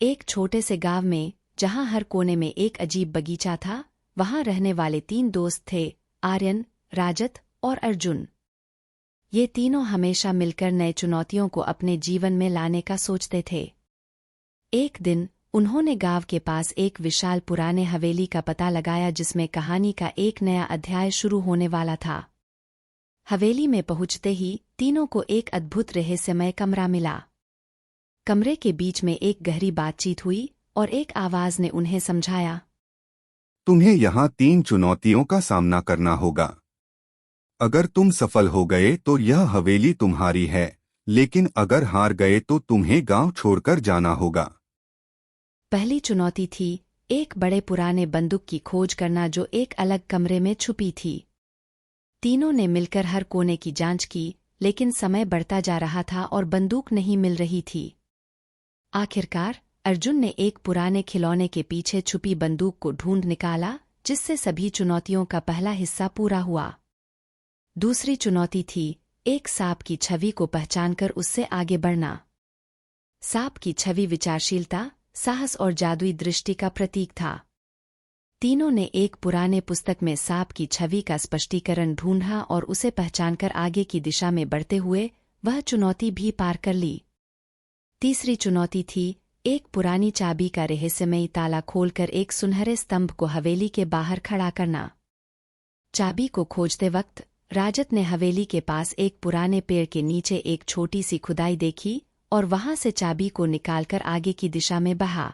एक छोटे से गांव में, जहां हर कोने में एक अजीब बगीचा था, वहां रहने वाले 3 दोस्त थे, आर्यन, राजत और अर्जुन। ये तीनों हमेशा मिलकर नए चुनौतियों को अपने जीवन में लाने का सोचते थे। एक दिन उन्होंने गांव के पास एक विशाल पुराने हवेली का पता लगाया जिसमें कहानी का एक नया अध्याय शुरू होने वाला था। हवेली में पहुंचते ही तीनों को एक अद्भुत रहस्यमय कमरा मिला। कमरे के बीच में एक गहरी बातचीत हुई और एक आवाज ने उन्हें समझाया, तुम्हें यहाँ 3 चुनौतियों का सामना करना होगा। अगर तुम सफल हो गए तो यह हवेली तुम्हारी है, लेकिन अगर हार गए तो तुम्हें गांव छोड़कर जाना होगा। पहली चुनौती थी एक बड़े पुराने बंदूक की खोज करना जो एक अलग कमरे में छुपी थी। तीनों ने मिलकर हर कोने की जांच की, लेकिन समय बढ़ता जा रहा था और बंदूक नहीं मिल रही थी। आखिरकार अर्जुन ने एक पुराने खिलौने के पीछे छुपी बंदूक को ढूंढ निकाला, जिससे सभी चुनौतियों का पहला हिस्सा पूरा हुआ। दूसरी चुनौती थी एक सांप की छवि को पहचानकर उससे आगे बढ़ना। सांप की छवि विचारशीलता, साहस और जादुई दृष्टि का प्रतीक था। तीनों ने एक पुराने पुस्तक में सांप की छवि का स्पष्टीकरण ढूंढा और उसे पहचानकर आगे की दिशा में बढ़ते हुए वह चुनौती भी पार कर ली। तीसरी चुनौती थी एक पुरानी चाबी का रहस्यमयी ताला खोलकर एक सुनहरे स्तंभ को हवेली के बाहर खड़ा करना। चाबी को खोजते वक्त राजत ने हवेली के पास एक पुराने पेड़ के नीचे एक छोटी सी खुदाई देखी और वहां से चाबी को निकालकर आगे की दिशा में बहा।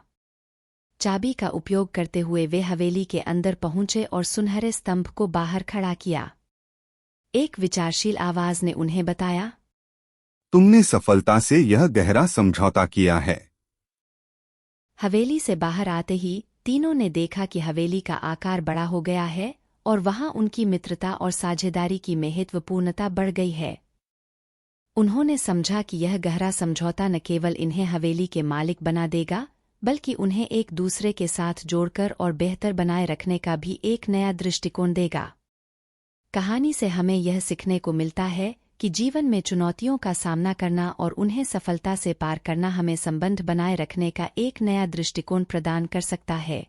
चाबी का उपयोग करते हुए वे हवेली के अंदर पहुंचे और सुनहरे स्तंभ को बाहर खड़ा किया। एक विचारशील आवाज ने उन्हें बताया, तुमने सफलता से यह गहरा समझौता किया है। हवेली से बाहर आते ही तीनों ने देखा कि हवेली का आकार बड़ा हो गया है और वहां उनकी मित्रता और साझेदारी की महत्वपूर्णता बढ़ गई है। उन्होंने समझा कि यह गहरा समझौता न केवल इन्हें हवेली के मालिक बना देगा, बल्कि उन्हें एक दूसरे के साथ जोड़कर और बेहतर बनाए रखने का भी एक नया दृष्टिकोण देगा। कहानी से हमें यह सीखने को मिलता है कि जीवन में चुनौतियों का सामना करना और उन्हें सफलता से पार करना हमें संबंध बनाए रखने का एक नया दृष्टिकोण प्रदान कर सकता है।